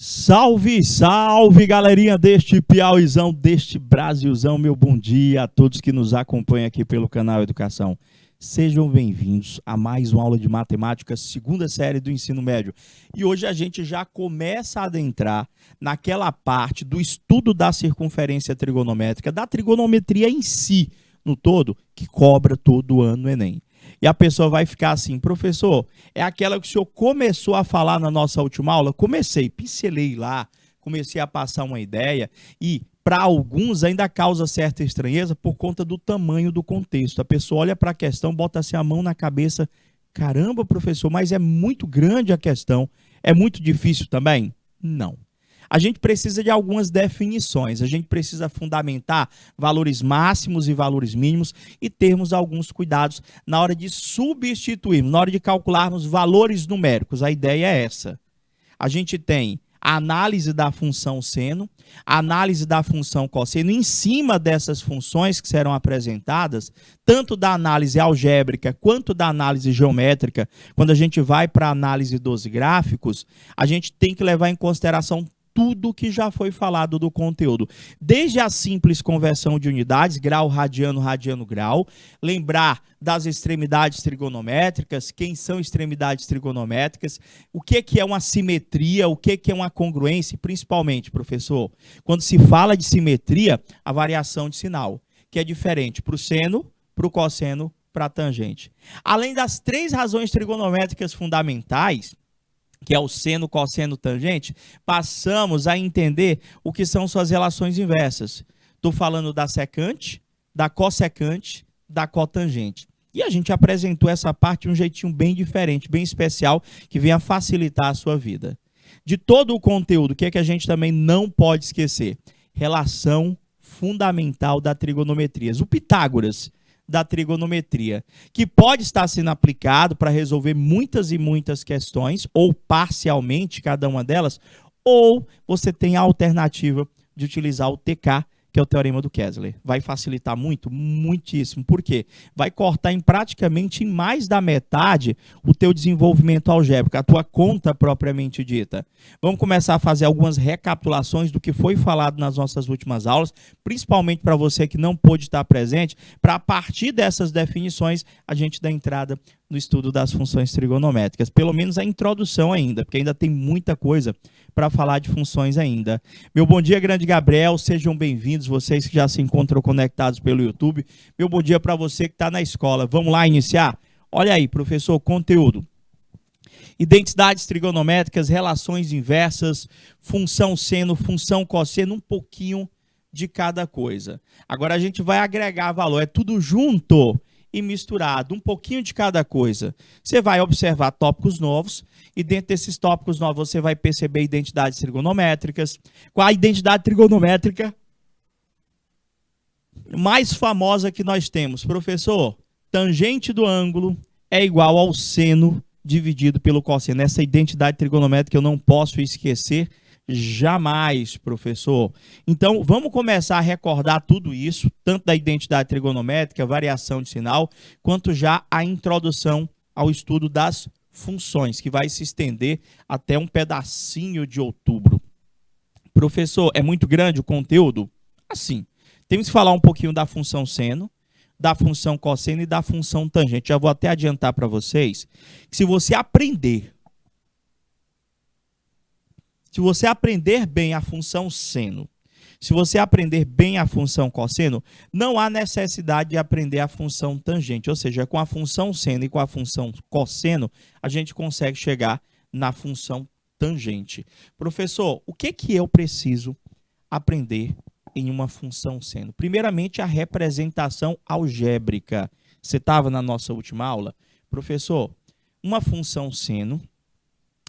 Salve, salve, galerinha deste Piauizão, deste Brasilzão. Meu bom dia a todos que nos acompanham aqui pelo canal Educação. Sejam bem-vindos a mais uma aula de matemática, segunda série do ensino médio. E hoje a gente já começa a adentrar naquela parte do estudo da circunferência trigonométrica, da trigonometria em si, no todo, que cobra todo ano no Enem. E a pessoa vai ficar assim: professor, é aquela que o senhor começou a falar na nossa última aula? Comecei, pincelei lá, comecei a passar uma ideia e para alguns ainda causa certa estranheza por conta do tamanho do contexto. A pessoa olha para a questão, bota assim a mão na cabeça: caramba, professor, mas é muito grande a questão, é muito difícil também? Não. A gente precisa de algumas definições, a gente precisa fundamentar valores máximos e valores mínimos e termos alguns cuidados na hora de substituirmos, na hora de calcularmos valores numéricos. A ideia é essa. A gente tem a análise da função seno, a análise da função cosseno. Em cima dessas funções que serão apresentadas, tanto da análise algébrica quanto da análise geométrica, quando a gente vai para a análise dos gráficos, a gente tem que levar em consideração tudo que já foi falado do conteúdo. Desde a simples conversão de unidades, grau, radiano, radiano, grau. Lembrar das extremidades trigonométricas, quem são extremidades trigonométricas, o que é uma simetria, o que é uma congruência, e principalmente, professor, quando se fala de simetria, a variação de sinal, que é diferente para o seno, para o cosseno, para a tangente. Além das três razões trigonométricas fundamentais, que é o seno, cosseno, tangente, passamos a entender o que são suas relações inversas. Estou falando da secante, da cossecante, da cotangente. E a gente apresentou essa parte de um jeitinho bem diferente, bem especial, que vem a facilitar a sua vida. De todo o conteúdo, o que é que a gente também não pode esquecer? Relação fundamental da trigonometria. O Pitágoras da trigonometria, que pode estar sendo aplicado para resolver muitas e muitas questões, ou parcialmente cada uma delas, ou você tem a alternativa de utilizar o TK, que é o Teorema do Kessler. Vai facilitar muito? Muitíssimo. Por quê? Vai cortar em praticamente mais da metade o teu desenvolvimento algébrico, a tua conta propriamente dita. Vamos começar a fazer algumas recapitulações do que foi falado nas nossas últimas aulas, principalmente para você que não pôde estar presente, para a partir dessas definições a gente dar entrada no estudo das funções trigonométricas, pelo menos a introdução ainda, porque ainda tem muita coisa para falar de funções ainda. Meu bom dia, grande Gabriel, sejam bem-vindos, vocês que já se encontram conectados pelo YouTube. Meu bom dia para você que está na escola. Vamos lá iniciar? Olha aí, professor, conteúdo. Identidades trigonométricas, relações inversas, função seno, função cosseno, um pouquinho de cada coisa. Agora a gente vai agregar valor, é tudo junto e misturado, um pouquinho de cada coisa. Você vai observar tópicos novos e dentro desses tópicos novos você vai perceber identidades trigonométricas. Qual a identidade trigonométrica mais famosa que nós temos? Professor, tangente do ângulo é igual ao seno dividido pelo cosseno. Essa identidade trigonométrica eu não posso esquecer jamais, professor. Então, vamos começar a recordar tudo isso, tanto da identidade trigonométrica, variação de sinal, quanto já a introdução ao estudo das funções, que vai se estender até um pedacinho de outubro. Professor, é muito grande o conteúdo? Assim, temos que falar um pouquinho da função seno, da função cosseno e da função tangente. Já vou até adiantar para vocês que se você aprender bem a função seno, se você aprender bem a função cosseno, não há necessidade de aprender a função tangente. Ou seja, com a função seno e com a função cosseno, a gente consegue chegar na função tangente. Professor, o que eu preciso aprender em uma função seno? Primeiramente, a representação algébrica. Você estava na nossa última aula? Professor, uma função seno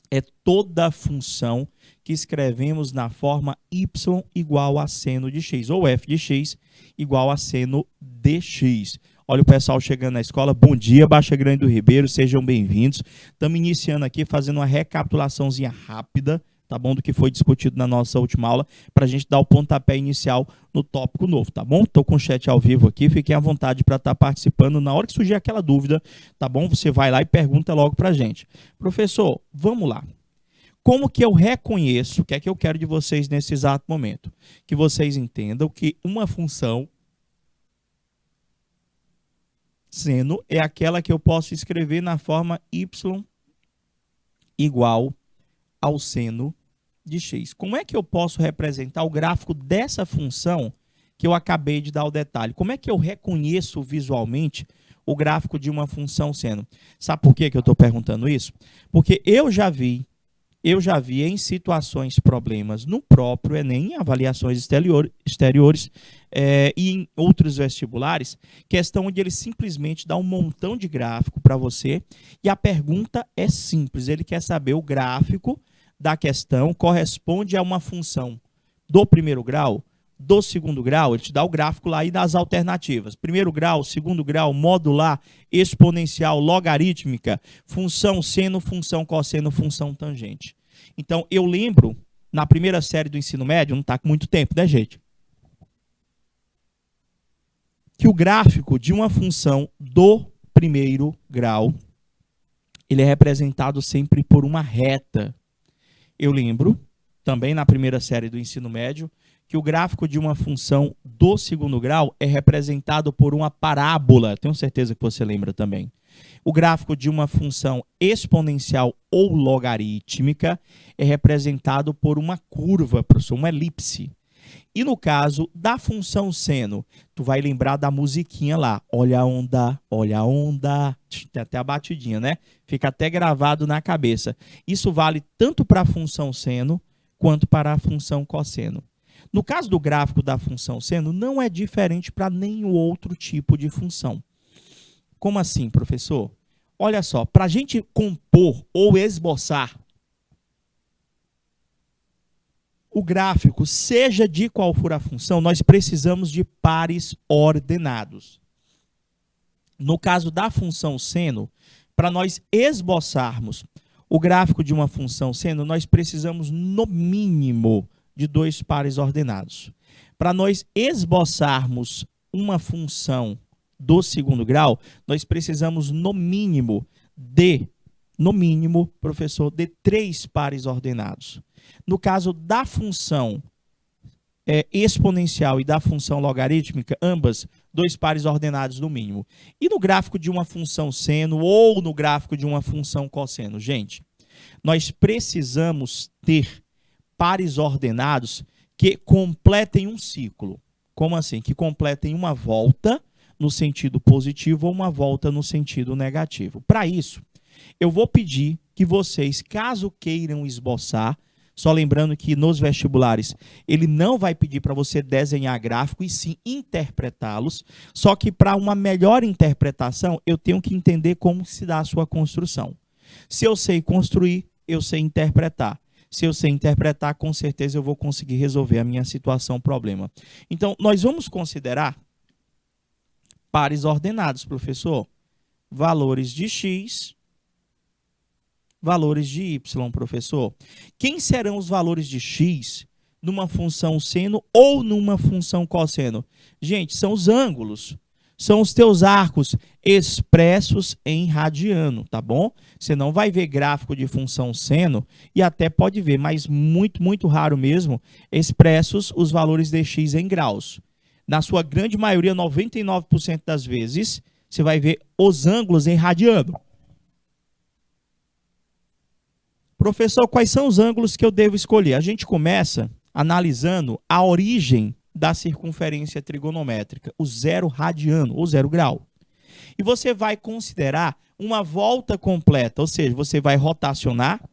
é toda a função que escrevemos na forma y igual a seno de x, ou f de x igual a seno de x. Olha o pessoal chegando na escola. Bom dia, Baixa Grande do Ribeiro, sejam bem-vindos. Estamos iniciando aqui, fazendo uma recapitulaçãozinha rápida, tá bom, do que foi discutido na nossa última aula, para a gente dar o pontapé inicial no tópico novo, tá bom? Estou com o chat ao vivo aqui, fiquem à vontade para estar participando. Na hora que surgir aquela dúvida, tá bom? Você vai lá e pergunta logo para a gente. Professor, vamos lá. Como que eu reconheço, o que é que eu quero de vocês nesse exato momento? Que vocês entendam que uma função seno é aquela que eu posso escrever na forma y igual ao seno de x. Como é que eu posso representar o gráfico dessa função que eu acabei de dar o detalhe? Como é que eu reconheço visualmente o gráfico de uma função seno? Sabe por que eu estou perguntando isso? Porque eu já vi em situações, problemas no próprio Enem, em avaliações exteriores e em outros vestibulares, questão onde ele simplesmente dá um montão de gráfico para você e a pergunta é simples, ele quer saber o gráfico da questão corresponde a uma função do primeiro grau, do segundo grau, ele te dá o gráfico lá aí das alternativas. Primeiro grau, segundo grau, modular, exponencial, logarítmica, função seno, função cosseno, função tangente. Então, eu lembro, na primeira série do ensino médio, não está com muito tempo, né, gente? Que o gráfico de uma função do primeiro grau, ele é representado sempre por uma reta. Eu lembro, também na primeira série do ensino médio, que o gráfico de uma função do segundo grau é representado por uma parábola. Tenho certeza que você lembra também. O gráfico de uma função exponencial ou logarítmica é representado por uma curva, professor, uma elipse. E no caso da função seno, tu vai lembrar da musiquinha lá. Olha a onda, olha a onda. Tem até a batidinha, né? Fica até gravado na cabeça. Isso vale tanto para a função seno quanto para a função cosseno. No caso do gráfico da função seno, não é diferente para nenhum outro tipo de função. Como assim, professor? Olha só, para a gente compor ou esboçar o gráfico, seja de qual for a função, nós precisamos de pares ordenados. No caso da função seno, para nós esboçarmos o gráfico de uma função seno, nós precisamos, no mínimo, de 2 pares ordenados. Para nós esboçarmos uma função do segundo grau, nós precisamos, no mínimo, professor, de 3 pares ordenados. No caso da função exponencial e da função logarítmica, ambas 2 pares ordenados no mínimo. E no gráfico de uma função seno ou no gráfico de uma função cosseno? Gente, nós precisamos ter pares ordenados que completem um ciclo. Como assim? Que completem uma volta no sentido positivo ou uma volta no sentido negativo. Para isso, eu vou pedir que vocês, caso queiram esboçar, só lembrando que nos vestibulares ele não vai pedir para você desenhar gráfico e sim interpretá-los, só que para uma melhor interpretação eu tenho que entender como se dá a sua construção. Se eu sei construir, eu sei interpretar. Se eu sei interpretar, com certeza eu vou conseguir resolver a minha situação, problema. Então, nós vamos considerar pares ordenados, professor. Valores de x, valores de y, professor. Quem serão os valores de x numa função seno ou numa função cosseno? Gente, são os ângulos. São os teus arcos expressos em radiano, tá bom? Você não vai ver gráfico de função seno e até pode ver, mas muito raro mesmo, expressos os valores de x em graus. Na sua grande maioria, 99% das vezes, você vai ver os ângulos em radiano. Professor, quais são os ângulos que eu devo escolher? A gente começa analisando a origem da circunferência trigonométrica, o 0 radiano, ou 0 grau. E você vai considerar uma volta completa, ou seja, você vai rotacionar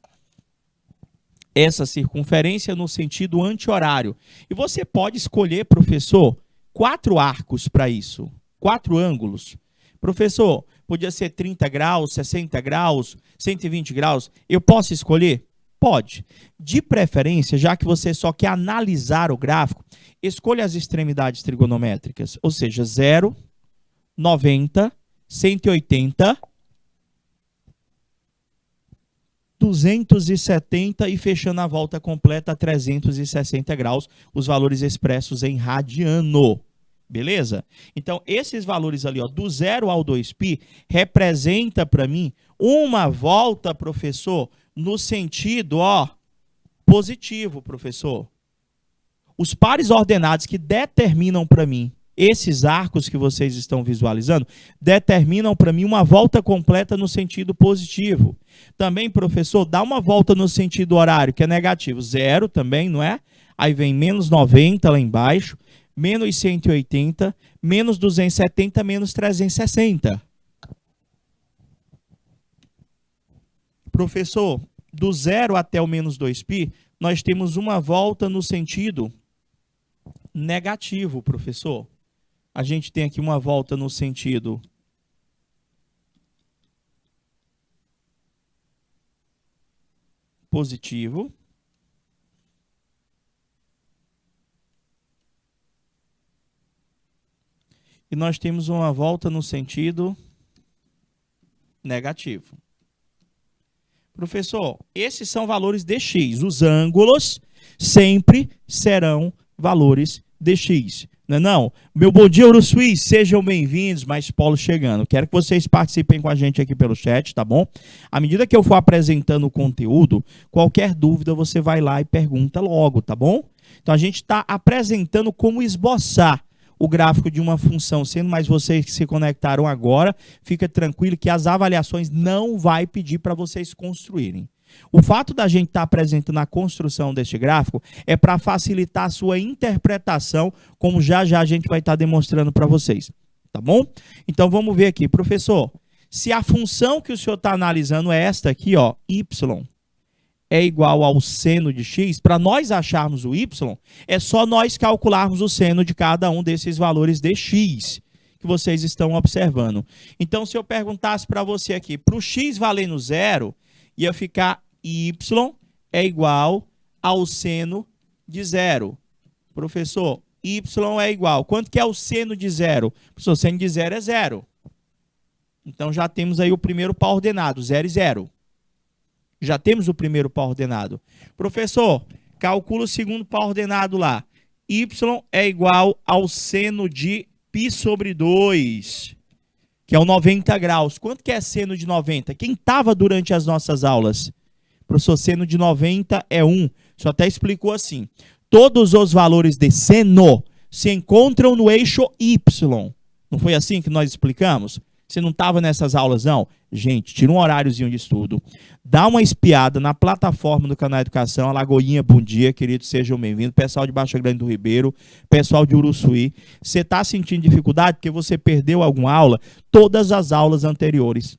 essa circunferência no sentido anti-horário. E você pode escolher, professor, 4 arcos para isso, 4 ângulos. Professor, podia ser 30 graus, 60 graus, 120 graus. Eu posso escolher? Pode. De preferência, já que você só quer analisar o gráfico, escolha as extremidades trigonométricas, ou seja, 0, 90, 180, 270 e fechando a volta completa a 360 graus, os valores expressos em radiano. Beleza? Então, esses valores ali, ó, do 0 ao 2π, representa para mim uma volta, professor, no sentido, ó, Positivo, professor. Os pares ordenados que determinam para mim esses arcos que vocês estão visualizando, determinam para mim uma volta completa no sentido positivo. Também, professor, dá uma volta no sentido horário, que é negativo. 0 também, não é? Aí vem menos 90 lá embaixo, menos 180, menos 270, menos 360. Professor, do 0 até o menos 2π, nós temos uma volta no sentido negativo, professor. A gente tem aqui uma volta no sentido positivo. E nós temos uma volta no sentido negativo. Professor, esses são valores de x. Os ângulos sempre serão valores de x. Não. Meu bom dia, Uruçuí. Sejam bem-vindos. Mais Paulo chegando. Quero que vocês participem com a gente aqui pelo chat, tá bom? À medida que eu for apresentando o conteúdo, qualquer dúvida você vai lá e pergunta logo, tá bom? Então a gente está apresentando como esboçar o gráfico de uma função, sendo mais vocês que se conectaram agora, fica tranquilo que as avaliações não vai pedir para vocês construírem. O fato da gente estar apresentando a construção deste gráfico é para facilitar a sua interpretação, como já a gente vai estar demonstrando para vocês, tá bom? Então vamos ver aqui, professor, se a função que o senhor está analisando é esta aqui, ó, y, é igual ao seno de x, para nós acharmos o y, é só nós calcularmos o seno de cada um desses valores de x que vocês estão observando. Então, se eu perguntasse para você aqui, para o x valendo 0, ia ficar y é igual ao seno de 0. Professor, y é igual. Quanto que é o seno de 0? Professor, o seno de 0 é 0. Então, já temos aí o primeiro par ordenado, 0 e 0. Já temos o primeiro par ordenado. Professor, calcula o segundo par ordenado lá. Y é igual ao seno de π sobre 2, que é o 90 graus. Quanto que é seno de 90? Quem estava durante as nossas aulas? Professor, seno de 90 é 1. Só até explicou assim. Todos os valores de seno se encontram no eixo Y. Não foi assim que nós explicamos? Você não estava nessas aulas, não? Gente, tira um horáriozinho de estudo. Dá uma espiada na plataforma do Canal Educação. Alagoinha, bom dia, queridos, sejam bem-vindos. Pessoal de Baixa Grande do Ribeiro, pessoal de Uruçuí. Você está sentindo dificuldade porque você perdeu alguma aula? Todas as aulas anteriores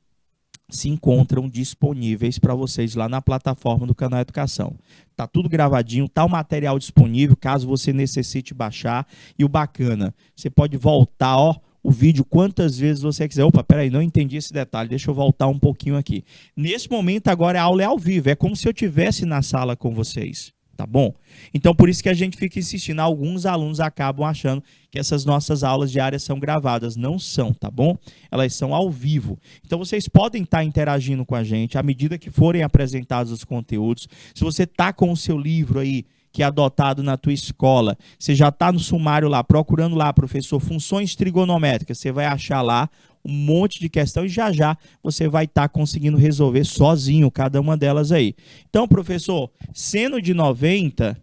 se encontram disponíveis para vocês lá na plataforma do Canal Educação. Tá tudo gravadinho, tá o material disponível, caso você necessite baixar. E o bacana, você pode voltar, ó, o vídeo quantas vezes você quiser. Opa, peraí, não entendi esse detalhe, deixa eu voltar um pouquinho aqui. Nesse momento agora a aula é ao vivo, é como se eu estivesse na sala com vocês, tá bom? Então por isso que a gente fica insistindo, alguns alunos acabam achando que essas nossas aulas diárias são gravadas, não são, tá bom? Elas são ao vivo. Então vocês podem estar interagindo com a gente à medida que forem apresentados os conteúdos. Se você está com o seu livro aí, que é adotado na tua escola, você já está no sumário lá, procurando lá, professor, funções trigonométricas, você vai achar lá um monte de questão e já você vai estar conseguindo resolver sozinho cada uma delas aí. Então, professor, seno de 90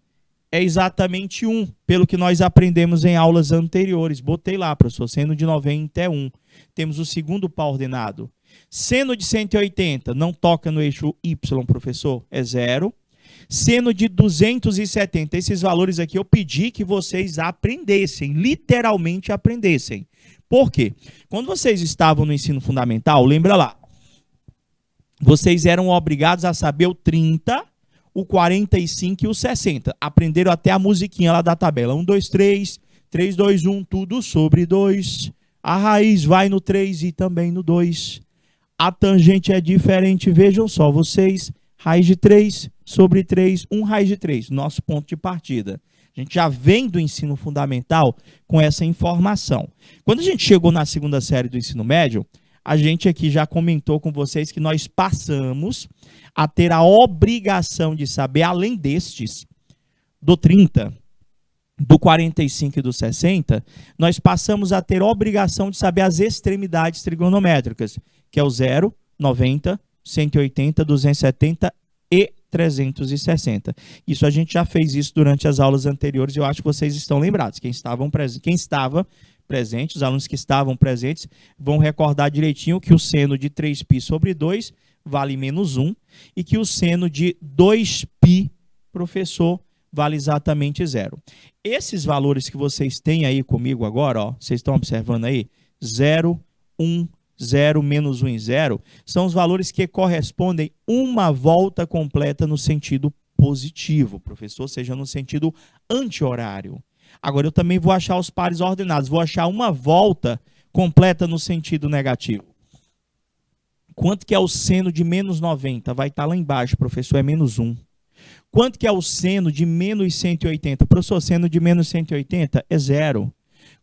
é exatamente 1, pelo que nós aprendemos em aulas anteriores. Botei lá, professor, seno de 90 é 1. Temos o segundo par ordenado. Seno de 180 não toca no eixo Y, professor, é 0. Seno de 270, esses valores aqui eu pedi que vocês aprendessem, literalmente aprendessem. Por quê? Quando vocês estavam no ensino fundamental, lembra lá, vocês eram obrigados a saber o 30, o 45 e o 60. Aprenderam até a musiquinha lá da tabela. 1, 2, 3, 3, 2, 1, tudo sobre 2. A raiz vai no 3 e também no 2. A tangente é diferente, vejam só, vocês... Raiz de 3 sobre 3, 1 raiz de 3, nosso ponto de partida. A gente já vem do ensino fundamental com essa informação. Quando a gente chegou na segunda série do ensino médio, a gente aqui já comentou com vocês que nós passamos a ter a obrigação de saber, além destes, do 30, do 45 e do 60, nós passamos a ter a obrigação de saber as extremidades trigonométricas, que é o 0, 90, 180, 270 e 360. Isso a gente já fez isso durante as aulas anteriores e eu acho que vocês estão lembrados. Quem estava presente, os alunos que estavam presentes, vão recordar direitinho que o seno de 3π sobre 2 vale menos 1 e que o seno de 2π, professor, vale exatamente 0. Esses valores que vocês têm aí comigo agora, ó, vocês estão observando aí? 0, 1, 0, menos 1 e 0, são os valores que correspondem uma volta completa no sentido positivo, professor, ou seja, no sentido anti-horário. Agora, eu também vou achar os pares ordenados, vou achar uma volta completa no sentido negativo. Quanto que é o seno de menos 90? Vai estar lá embaixo, professor, é menos 1. Quanto que é o seno de menos 180? Professor, seno de menos 180 é 0.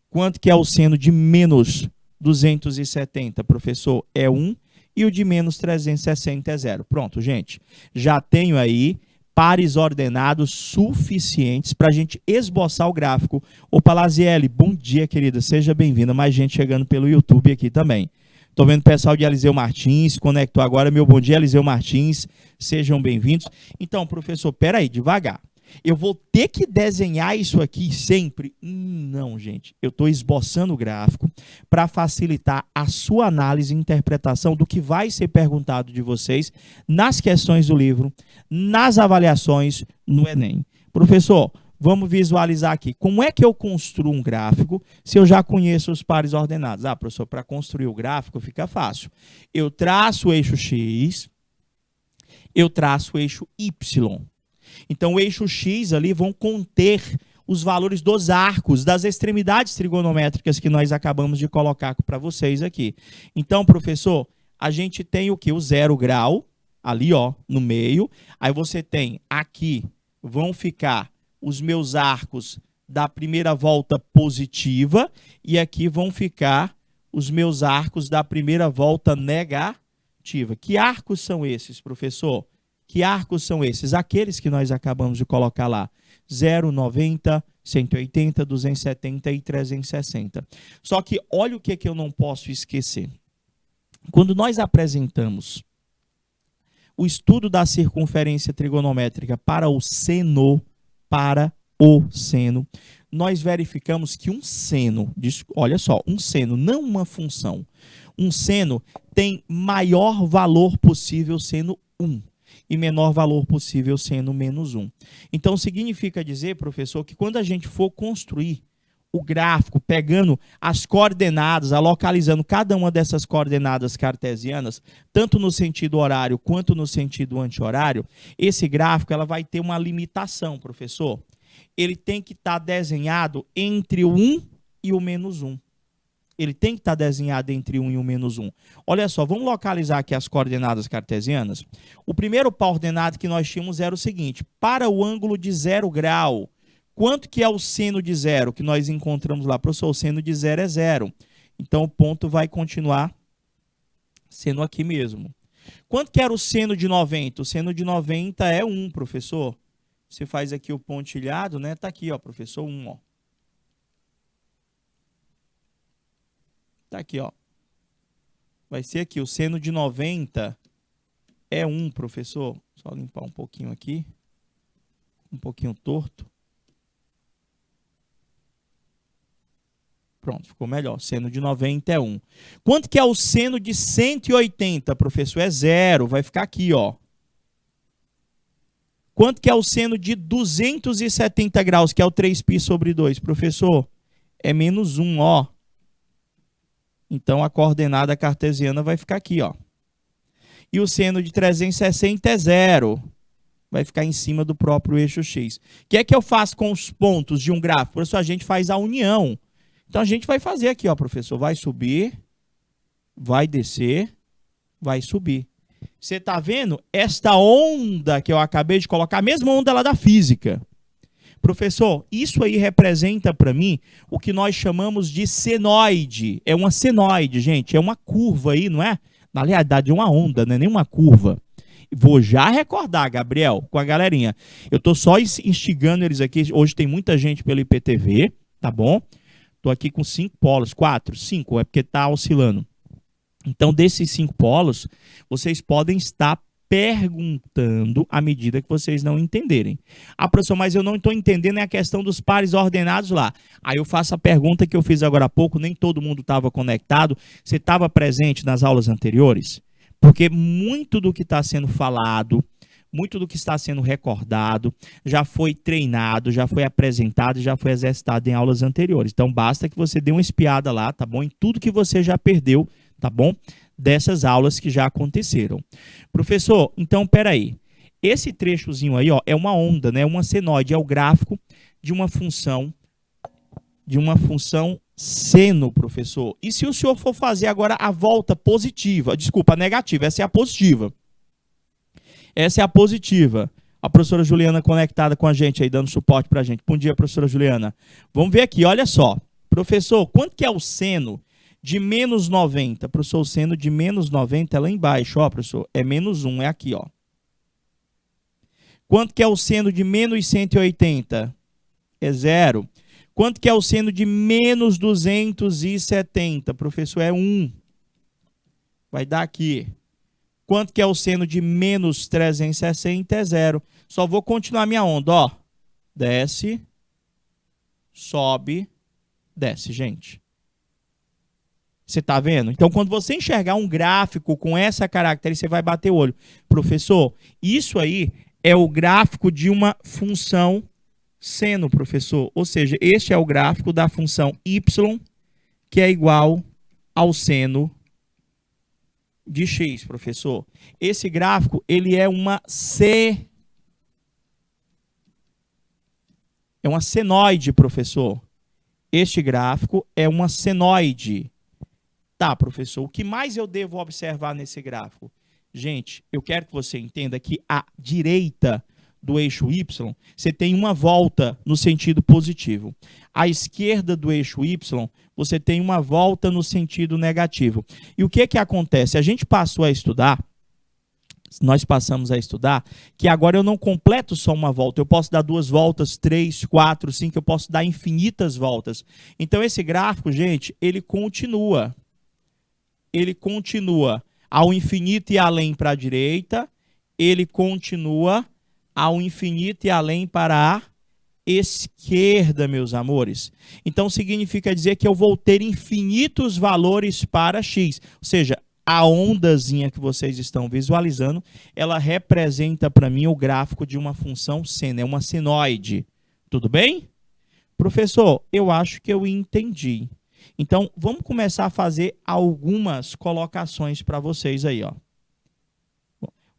Quanto que é o seno de menos 270, professor? É 1. E o de menos 360 é 0. Pronto, gente. Já tenho aí pares ordenados suficientes para a gente esboçar o gráfico. Ô, Palaziele, bom dia, querida. Seja bem-vinda. Mais gente chegando pelo YouTube aqui também. Estou vendo o pessoal de Eliseu Martins, conectou agora. Meu bom dia, Eliseu Martins. Sejam bem-vindos. Então, professor, peraí, devagar. Eu vou ter que desenhar isso aqui sempre? Não, gente. Eu estou esboçando o gráfico para facilitar a sua análise e interpretação do que vai ser perguntado de vocês nas questões do livro, nas avaliações no Enem. Professor, vamos visualizar aqui. Como é que eu construo um gráfico se eu já conheço os pares ordenados? Ah, professor, para construir o gráfico fica fácil. Eu traço o eixo X, eu traço o eixo Y. Então, o eixo X ali vão conter os valores dos arcos, das extremidades trigonométricas que nós acabamos de colocar para vocês aqui. Então, professor, a gente tem o quê? O 0 grau, ali, ó, no meio. Aí você tem aqui, vão ficar os meus arcos da primeira volta positiva e aqui vão ficar os meus arcos da primeira volta negativa. Que arcos são esses, professor? Que arcos são esses? Aqueles que nós acabamos de colocar lá. 0, 90, 180, 270 e 360. Só que olha o que eu não posso esquecer. Quando nós apresentamos o estudo da circunferência trigonométrica para o seno, nós verificamos que um seno, olha só, um seno, não uma função, um seno tem maior valor possível sendo 1. E menor valor possível sendo menos 1. Então, significa dizer, professor, que quando a gente for construir o gráfico, pegando as coordenadas, localizando cada uma dessas coordenadas cartesianas, tanto no sentido horário quanto no sentido anti-horário, esse gráfico ela vai ter uma limitação, professor. Ele tem que estar desenhado entre o 1 e o menos 1. Ele tem que estar desenhado entre 1 e o menos 1. Olha só, vamos localizar aqui as coordenadas cartesianas. O primeiro par ordenado que nós tínhamos era o seguinte: para o ângulo de 0 grau, quanto que é o seno de 0 que nós encontramos lá? Professor, o seno de 0 é 0. Então, o ponto vai continuar sendo aqui mesmo. Quanto que era o seno de 90? O seno de 90 é 1, professor. Você faz aqui o pontilhado, né? Está aqui, ó, professor, 1, ó. Tá aqui, ó. Vai ser aqui, o seno de 90 é 1, professor. Só limpar um pouquinho aqui. Um pouquinho torto. Pronto, ficou melhor. Seno de 90 é 1. Quanto que é o seno de 180, professor? É 0. Vai ficar aqui, ó. Quanto que é o seno de 270 graus, que é o 3π sobre 2, professor? É menos 1, ó. Então, a coordenada cartesiana vai ficar aqui, ó. E o seno de 360 é 0. Vai ficar em cima do próprio eixo X. O que é que eu faço com os pontos de um gráfico? Por isso, a gente faz a união. Então, a gente vai fazer aqui, ó, professor. Vai subir, vai descer, vai subir. Você está vendo esta onda que eu acabei de colocar? A mesma onda lá da física. Professor, isso aí representa para mim o que nós chamamos de senoide. É uma senoide, gente. É uma curva aí, não é? Na realidade, é uma onda, não é nem uma curva. Vou já recordar, Gabriel, com a galerinha. Eu estou só instigando eles aqui. Hoje tem muita gente pelo IPTV, tá bom? Estou aqui com 5 polos, 4, 5, é porque está oscilando. Então, desses 5 polos, vocês podem estar perguntando à medida que vocês não entenderem. Ah, professor, mas eu não estou entendendo a questão dos pares ordenados lá. Aí eu faço a pergunta que eu fiz agora há pouco, nem todo mundo estava conectado. Você estava presente nas aulas anteriores? Porque muito do que está sendo falado, muito do que está sendo recordado, já foi treinado, já foi apresentado, já foi exercitado em aulas anteriores. Então, basta que você dê uma espiada lá, tá bom? Em tudo que você já perdeu, tá bom? Dessas aulas que já aconteceram. Professor, então, peraí. Esse trechozinho aí, ó, é uma onda, né? Uma senoide, é o gráfico de uma função seno, professor. E se o senhor for fazer agora a volta positiva, desculpa, a negativa, essa é a positiva. Essa é a positiva. A professora Juliana conectada com a gente aí, dando suporte pra gente. Bom dia, professora Juliana. Vamos ver aqui, olha só. Professor, quanto que é o seno de menos 90? Professor, o seno de menos 90 é lá embaixo, ó, professor. É menos 1, é aqui, ó. Quanto que é o seno de menos 180? É 0. Quanto que é o seno de menos 270? Professor, é 1. Vai dar aqui. Quanto que é o seno de menos 360? É 0. Só vou continuar minha onda, ó. Desce, sobe, desce, gente. Você está vendo? Então, quando você enxergar um gráfico com essa característica, você vai bater o olho. Professor, isso aí é o gráfico de uma função seno, professor. Ou seja, este é o gráfico da função y, que é igual ao seno de x, professor. Esse gráfico, ele é uma senoide, professor. Este gráfico é uma senoide. Tá, professor, o que mais eu devo observar nesse gráfico? Gente, eu quero que você entenda que à direita do eixo y, você tem uma volta no sentido positivo. À esquerda do eixo y, você tem uma volta no sentido negativo. E o que que acontece? A gente passou a estudar, nós passamos a estudar, que agora eu não completo só uma volta, eu posso dar 2 voltas, 3, 4, 5, eu posso dar infinitas voltas. Então esse gráfico, gente, ele continua ao infinito e além para a direita, ele continua ao infinito e além para a esquerda, meus amores. Então, significa dizer que eu vou ter infinitos valores para x. Ou seja, a ondazinha que vocês estão visualizando, ela representa para mim o gráfico de uma função seno, é uma senoide. Tudo bem? Professor, eu acho que eu entendi. Então, vamos começar a fazer algumas colocações para vocês aí, ó.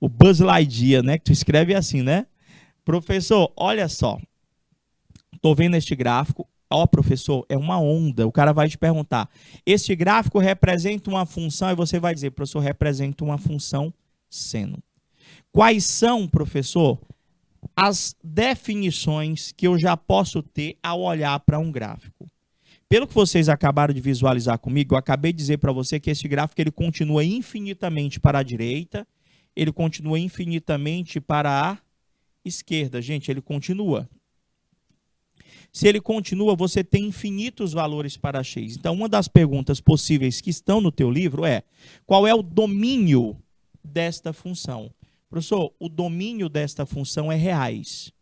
O Buzz Lightyear, né? Que tu escreve assim, né? Professor, olha só. Estou vendo este gráfico. Ó, professor, é uma onda. O cara vai te perguntar. Este gráfico representa uma função? E você vai dizer, professor, representa uma função seno. Quais são, professor, as definições que eu já posso ter ao olhar para um gráfico? Pelo que vocês acabaram de visualizar comigo, eu acabei de dizer para você que esse gráfico ele continua infinitamente para a direita, ele continua infinitamente para a esquerda. Gente, ele continua. Se ele continua, você tem infinitos valores para x. Então, uma das perguntas possíveis que estão no teu livro é: qual é o domínio desta função? Professor, o domínio desta função é reais.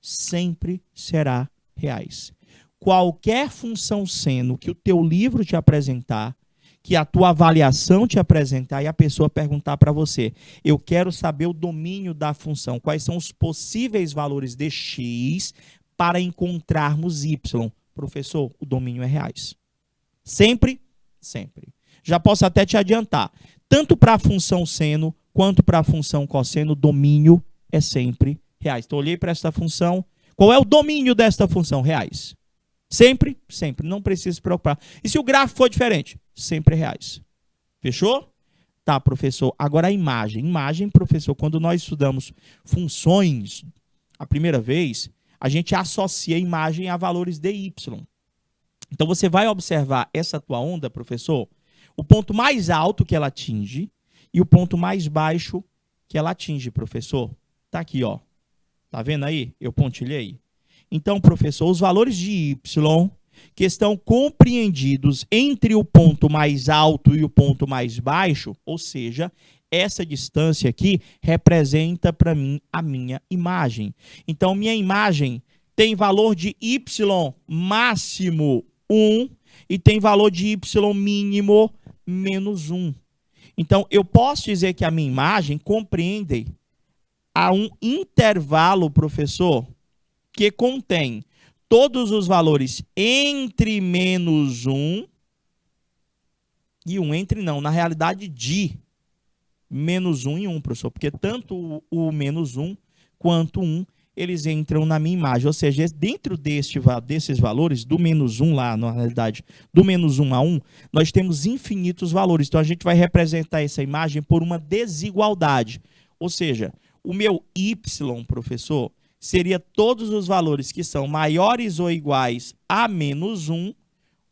Sempre será reais. Qualquer função seno que o teu livro te apresentar, que a tua avaliação te apresentar e a pessoa perguntar para você, eu quero saber o domínio da função, quais são os possíveis valores de x para encontrarmos y. Professor, o domínio é reais. Sempre, sempre. Já posso até te adiantar, tanto para a função seno quanto para a função cosseno, o domínio é sempre reais. Então, olhei para esta função, qual é o domínio desta função? Reais. Sempre, sempre, não precisa se preocupar. E se o gráfico for diferente? Sempre reais. Fechou? Tá, professor. Agora a imagem. Imagem, professor, quando nós estudamos funções a primeira vez, a gente associa a imagem a valores de y. Então você vai observar essa tua onda, professor, o ponto mais alto que ela atinge e o ponto mais baixo que ela atinge, professor. Tá aqui, ó. Tá vendo aí? Eu pontilhei. Então, professor, os valores de y que estão compreendidos entre o ponto mais alto e o ponto mais baixo, ou seja, essa distância aqui representa para mim a minha imagem. Então, minha imagem tem valor de y máximo 1 e tem valor de y mínimo menos 1. Então, eu posso dizer que a minha imagem compreende a um intervalo, professor, que contém todos os valores entre menos 1 e 1 entre não, na realidade de menos 1 e 1, professor, porque tanto o menos 1 quanto 1, eles entram na minha imagem, ou seja, dentro desses valores, do menos 1 lá, na realidade, do menos 1 a 1, nós temos infinitos valores, então a gente vai representar essa imagem por uma desigualdade, ou seja, o meu y, professor, seria todos os valores que são maiores ou iguais a menos 1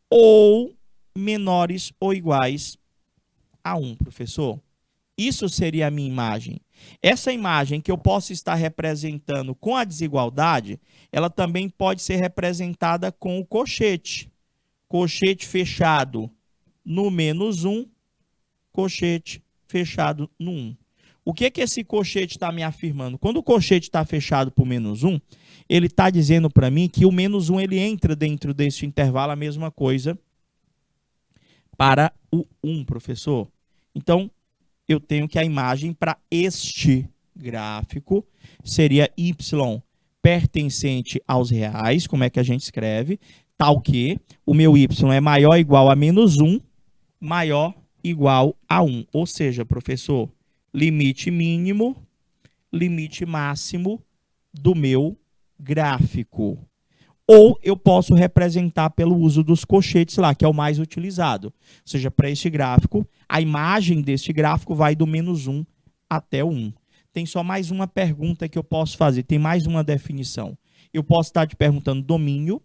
ou menores ou iguais a 1, professor. Isso seria a minha imagem. Essa imagem que eu posso estar representando com a desigualdade, ela também pode ser representada com o colchete. Colchete fechado no menos 1, colchete fechado no 1. O que esse colchete está me afirmando? Quando o colchete está fechado por menos 1, ele está dizendo para mim que o menos 1 ele entra dentro desse intervalo, a mesma coisa para o 1, professor. Então, eu tenho que a imagem para este gráfico seria y pertencente aos reais, como é que a gente escreve? Tal que o meu y é maior ou igual a menos 1, maior ou igual a 1. Ou seja, professor, limite mínimo, limite máximo do meu gráfico. Ou eu posso representar pelo uso dos colchetes lá, que é o mais utilizado. Ou seja, para este gráfico, a imagem deste gráfico vai do menos 1 até o 1. Tem só mais uma pergunta que eu posso fazer, tem mais uma definição. Eu posso estar te perguntando domínio,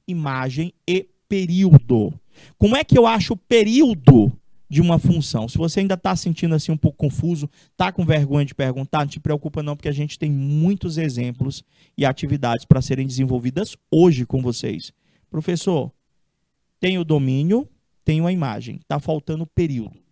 imagem e período. Como é que eu acho o período de uma função? Se você ainda está sentindo assim um pouco confuso, está com vergonha de perguntar, não te preocupa não, porque a gente tem muitos exemplos e atividades para serem desenvolvidas hoje com vocês. Professor, tem o domínio, tem a imagem, está faltando o período.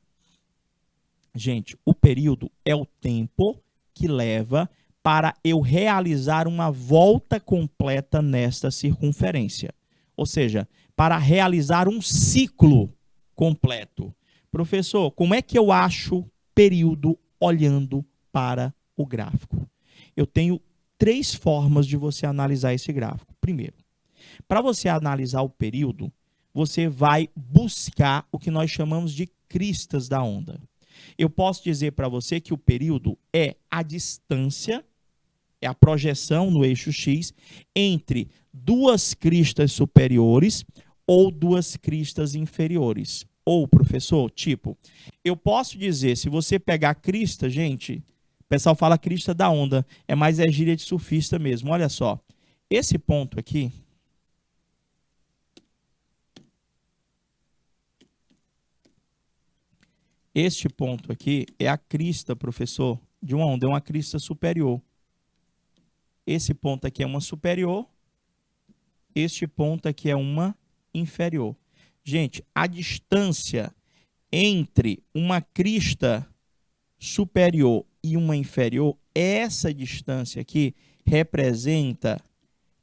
Gente, o período é o tempo que leva para eu realizar uma volta completa nesta circunferência. Ou seja, para realizar um ciclo completo. Professor, como é que eu acho período olhando para o gráfico? Eu tenho 3 formas de você analisar esse gráfico. Primeiro, para você analisar o período, você vai buscar o que nós chamamos de cristas da onda. Eu posso dizer para você que o período é a distância, é a projeção no eixo X entre 2 cristas superiores ou 2 cristas inferiores. Ou, professor, tipo, eu posso dizer, se você pegar a crista, gente, o pessoal fala crista da onda, mas é gíria de surfista mesmo. Olha só, esse ponto aqui, este ponto aqui é a crista, professor, de uma onda, é uma crista superior. Esse ponto aqui é uma superior, este ponto aqui é uma inferior. Gente, a distância entre uma crista superior e uma inferior, essa distância aqui representa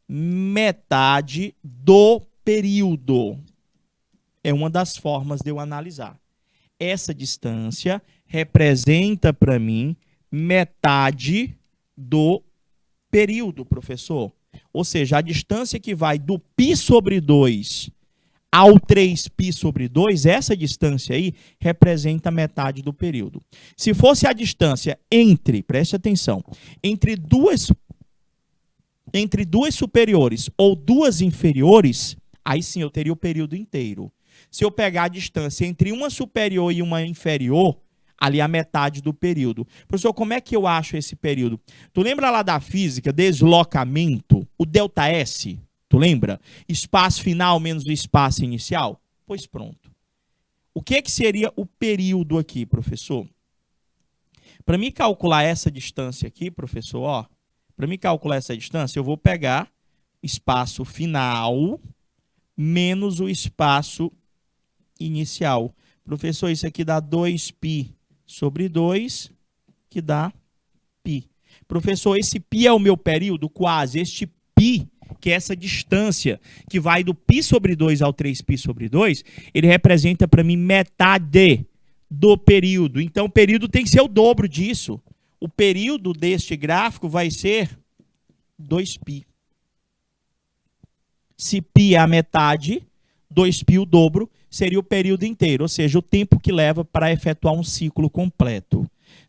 metade do período. É uma das formas de eu analisar. Essa distância representa para mim metade do período, professor. Ou seja, a distância que vai do π sobre 2 ao 3π sobre 2, essa distância aí representa metade do período. Se fosse a distância entre, preste atenção, entre duas superiores ou 2 inferiores, aí sim eu teria o período inteiro. Se eu pegar a distância entre uma superior e uma inferior, ali a metade do período. Professor, como é que eu acho esse período? Tu lembra lá da física, deslocamento, o ΔS? Tu lembra? Espaço final menos o espaço inicial? Pois pronto. O que seria o período aqui, professor? Para mim calcular essa distância aqui, professor, ó, para mim calcular essa distância, eu vou pegar espaço final menos o espaço inicial. Professor, isso aqui dá 2π sobre 2, que dá π. Professor, esse π é o meu período? Quase. Este π, que é essa distância que vai do π sobre 2 ao 3π sobre 2, ele representa para mim metade do período. Então, o período tem que ser o dobro disso. O período deste gráfico vai ser 2π. Se π é a metade, 2π o dobro, seria o período inteiro, ou seja, o tempo que leva para efetuar um ciclo completo.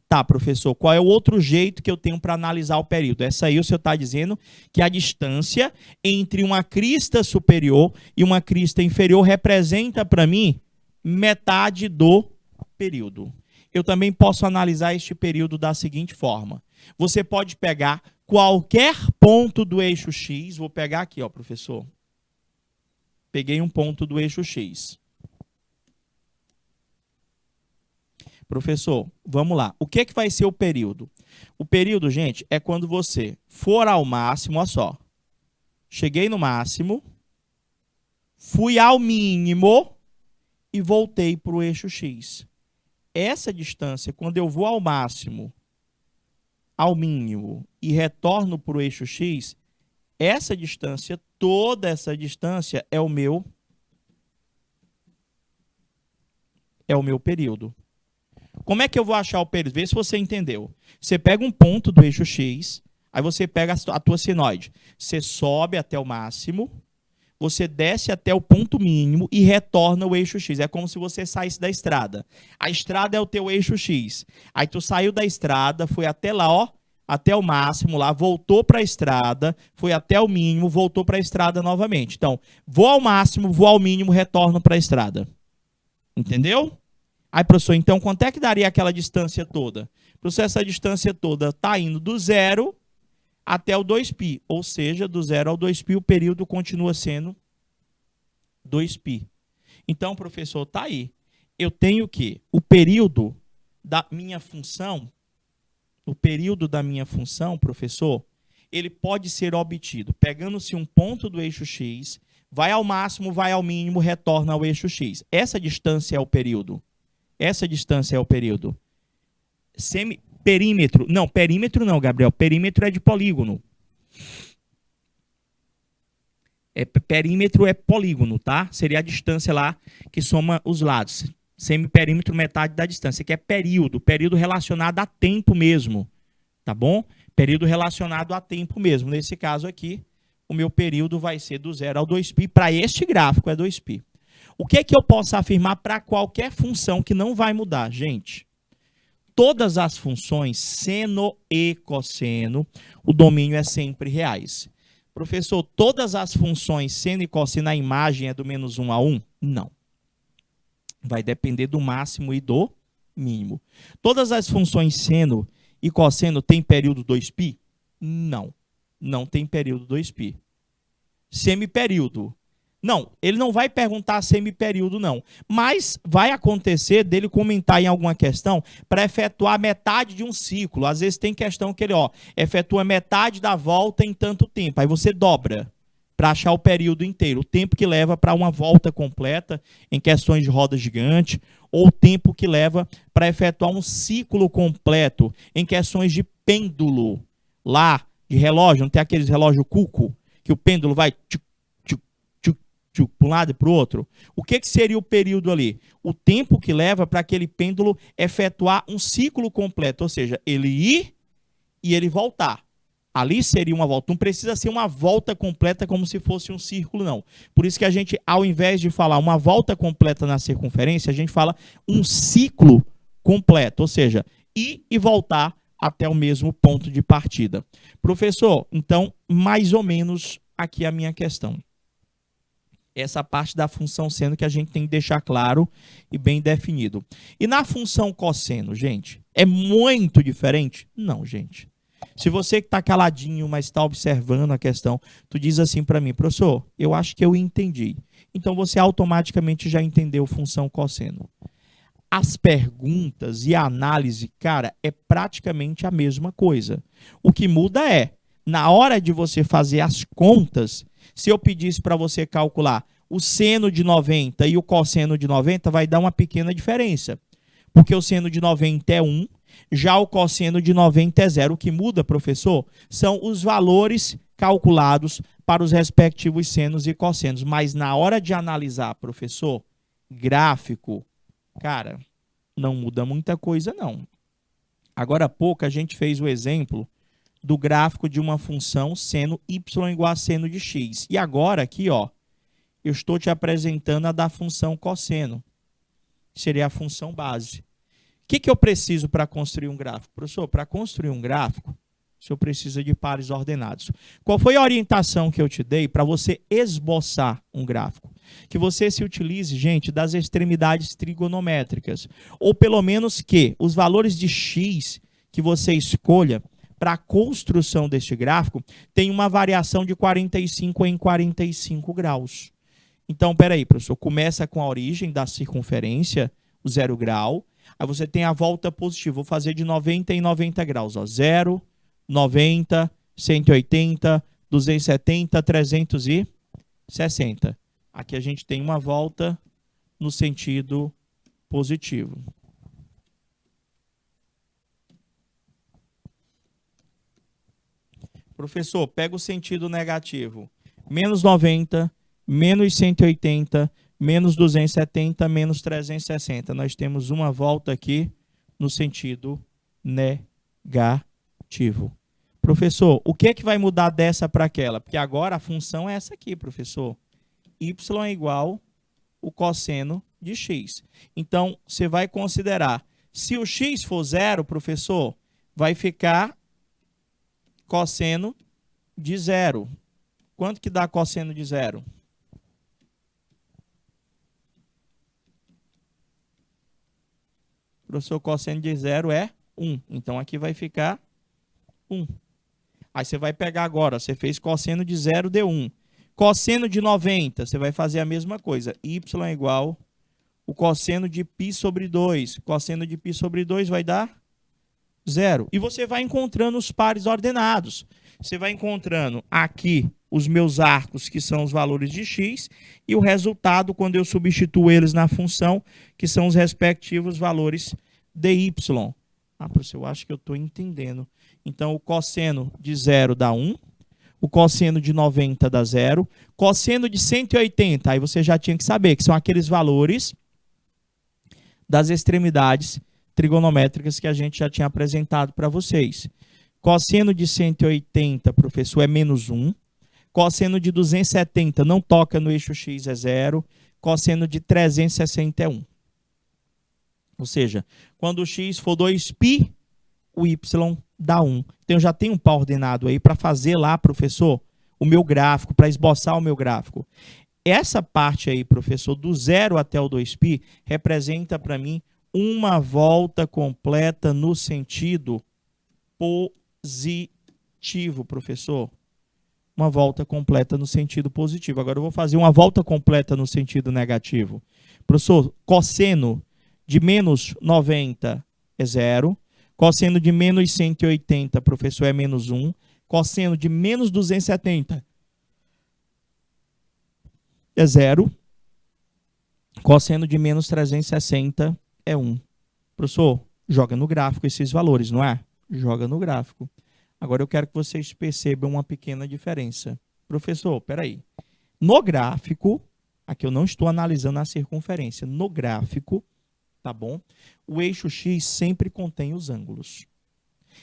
Tá, professor, qual é o outro jeito que eu tenho para analisar o período? Essa aí o senhor está dizendo que a distância entre uma crista superior e uma crista inferior representa para mim metade do período. Eu também posso analisar este período da seguinte forma. Você pode pegar qualquer ponto do eixo X, vou pegar aqui, ó, professor. Peguei um ponto do eixo X. Professor, vamos lá. O que vai ser o período? O período, gente, é quando você for ao máximo, olha só. Cheguei no máximo, fui ao mínimo e voltei para o eixo X. Essa distância, quando eu vou ao máximo, ao mínimo e retorno para o eixo X, essa distância, toda essa distância é o meu período. Como é que eu vou achar o período? Vê se você entendeu. Você pega um ponto do eixo X, aí você pega a tua senoide. Você sobe até o máximo, você desce até o ponto mínimo e retorna o eixo X. É como se você saísse da estrada. A estrada é o teu eixo X. Aí tu saiu da estrada, foi até lá, ó, até o máximo lá, voltou para a estrada, foi até o mínimo, voltou para a estrada novamente. Então, vou ao máximo, vou ao mínimo, retorno para a estrada. Entendeu? Aí, professor, então quanto é que daria aquela distância toda? Professor, essa distância toda está indo do 0 até o 2π. Ou seja, do 0 ao 2π, o período continua sendo 2π. Então, professor, está aí. Eu tenho que o período da minha função, professor, ele pode ser obtido pegando-se um ponto do eixo X, vai ao máximo, vai ao mínimo, retorna ao eixo X. Essa distância é o período. Essa distância é o período. Perímetro. Não, perímetro não, Gabriel. Perímetro é de polígono. Perímetro é polígono, tá? Seria a distância lá que soma os lados. Semiperímetro, metade da distância, que é período. Período relacionado a tempo mesmo. Tá bom? Período relacionado a tempo mesmo. Nesse caso aqui, o meu período vai ser do 0 ao 2π. Para este gráfico é 2π. O que é que eu posso afirmar para qualquer função que não vai mudar, gente? Todas as funções, seno e cosseno, o domínio é sempre reais. Professor, todas as funções seno e cosseno, a imagem é do menos 1 a 1? Não. Vai depender do máximo e do mínimo. Todas as funções seno e cosseno têm período 2π? Não. Não tem período 2π. Semiperíodo. Não, ele não vai perguntar semiperíodo, não. Mas vai acontecer dele comentar em alguma questão para efetuar metade de um ciclo. Às vezes tem questão que ele efetua metade da volta em tanto tempo. Aí você dobra para achar o período inteiro. O tempo que leva para uma volta completa em questões de roda gigante, ou o tempo que leva para efetuar um ciclo completo em questões de pêndulo. Lá, de relógio, não tem aqueles relógio cuco, que o pêndulo vai para um lado e para o outro. O que seria o período ali? O tempo que leva para aquele pêndulo efetuar um ciclo completo, ou seja, ele ir e ele voltar. Ali seria uma volta. Não precisa ser uma volta completa como se fosse um círculo, não. Por isso que a gente, ao invés de falar uma volta completa na circunferência, a gente fala um ciclo completo, ou seja, ir e voltar até o mesmo ponto de partida. Professor, então, mais ou menos aqui a minha questão. Essa parte da função seno que a gente tem que deixar claro e bem definido. E na função cosseno, gente, é muito diferente? Não, gente. Se você que está caladinho, mas está observando a questão, tu diz assim para mim, professor, eu acho que eu entendi. Então você automaticamente já entendeu função cosseno. As perguntas e a análise, cara, é praticamente a mesma coisa. O que muda é, na hora de você fazer as contas, se eu pedisse para você calcular o seno de 90 e o cosseno de 90, vai dar uma pequena diferença. porque o seno de 90 é 1, já o cosseno de 90 é 0. O que muda, professor, são os valores calculados para os respectivos senos e cossenos. Mas na hora de analisar, professor, gráfico, cara, não muda muita coisa, não. Agora há pouco a gente fez o exemplo do gráfico de uma função seno y igual a seno de x. E agora aqui, ó, eu estou te apresentando a da função cosseno. Seria a função base. O que eu preciso para construir um gráfico? Professor, para construir um gráfico, o senhor precisa de pares ordenados. Qual foi a orientação que eu te dei para você esboçar um gráfico? Que você se utilize, gente, das extremidades trigonométricas. Ou pelo menos que os valores de x que você escolha para a construção deste gráfico tem uma variação de 45 em 45 graus. Então, peraí, professor, começa com a origem da circunferência, o 0 grau. Aí você tem a volta positiva. Vou fazer de 90 em 90 graus. Ó. 0, 90, 180, 270, 360. Aqui a gente tem uma volta no sentido positivo. Professor, pega o sentido negativo. Menos 90, menos 180, menos 270, menos 360. Nós temos uma volta aqui no sentido negativo. Professor, o que é que vai mudar dessa para aquela? Porque agora a função é essa aqui, professor. Y é igual o cosseno de x. Então, você vai considerar, se o x for 0, professor, vai ficar cosseno de 0. Quanto que dá cosseno de 0? Professor, cosseno de 0 é 1. Então, aqui vai ficar 1. Aí você vai pegar agora, você fez cosseno de 0, deu 1. Cosseno de 90, você vai fazer a mesma coisa. Y é igual o cosseno de π sobre 2. Cosseno de π sobre 2 vai dar 0. E você vai encontrando os pares ordenados. Você vai encontrando aqui os meus arcos, que são os valores de x, e o resultado, quando eu substituo eles na função, que são os respectivos valores de y. Ah, professor, eu acho que eu estou entendendo. Então, o cosseno de 0 dá 1. O cosseno de 90 dá 0. Cosseno de 180, aí você já tinha que saber que são aqueles valores das extremidades trigonométricas que a gente já tinha apresentado para vocês. Cosseno de 180, professor, é menos 1. Cosseno de 270 não toca no eixo x, é 0. Cosseno de 360 é 1. Ou seja, quando o x for 2π, o y dá 1. Então, eu já tenho um par ordenado aí para fazer lá, professor, o meu gráfico, para esboçar o meu gráfico. Essa parte aí, professor, do 0 até o 2π, representa para mim uma volta completa no sentido positivo, professor. Uma volta completa no sentido positivo. Agora eu vou fazer uma volta completa no sentido negativo. Professor, cosseno de menos 90 é 0. Cosseno de menos 180, professor, é menos 1. Cosseno de menos 270 é 0. Cosseno de menos 360 é 1. Professor, joga no gráfico esses valores, não é? Joga no gráfico. Agora eu quero que vocês percebam uma pequena diferença. Professor, peraí. No gráfico, aqui eu não estou analisando a circunferência. No gráfico, tá bom? O eixo x sempre contém os ângulos.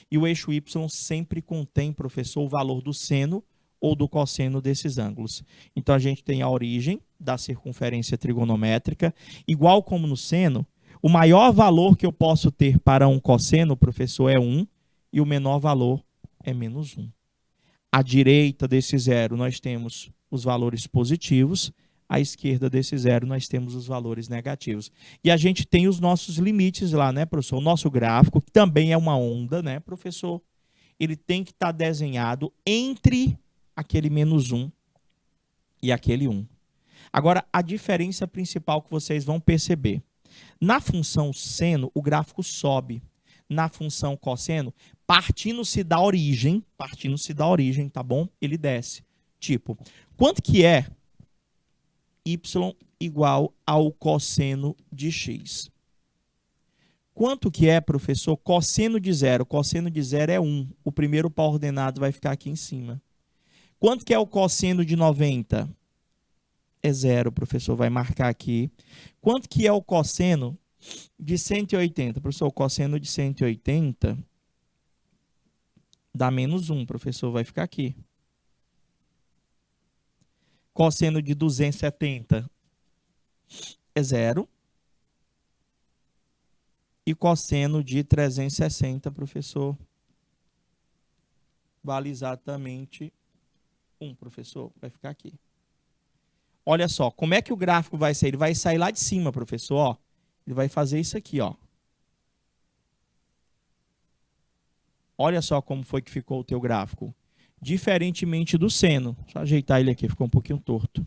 E o eixo y sempre contém, professor, o valor do seno ou do cosseno desses ângulos. Então, a gente tem a origem da circunferência trigonométrica. Igual como no seno, o maior valor que eu posso ter para um cosseno, professor, é 1, e o menor valor é menos 1. À direita desse zero, nós temos os valores positivos. À esquerda desse zero, nós temos os valores negativos. E a gente tem os nossos limites lá, né, professor? O nosso gráfico, que também é uma onda, né, professor? Ele tem que estar desenhado entre aquele menos 1 e aquele 1. Agora, a diferença principal que vocês vão perceber. Na função seno, o gráfico sobe. Na função cosseno, partindo-se da origem, tá bom? Ele desce. Tipo, quanto que é y igual ao cosseno de x? Quanto que é, professor? Cosseno de zero. Cosseno de zero é 1. O primeiro par ordenado vai ficar aqui em cima. Quanto que é o cosseno de 90? É 0, professor. Vai marcar aqui. Quanto que é o cosseno de 180? Professor, o cosseno de 180 dá menos 1, professor. Vai ficar aqui. Cosseno de 270 é 0. E cosseno de 360, professor, vale exatamente 1, professor. Vai ficar aqui. Olha só, como é que o gráfico vai sair? Ele vai sair lá de cima, professor. Ó. Ele vai fazer isso aqui, ó. Olha só como foi que ficou o teu gráfico. Diferentemente do seno. Só ajeitar ele aqui, ficou um pouquinho torto.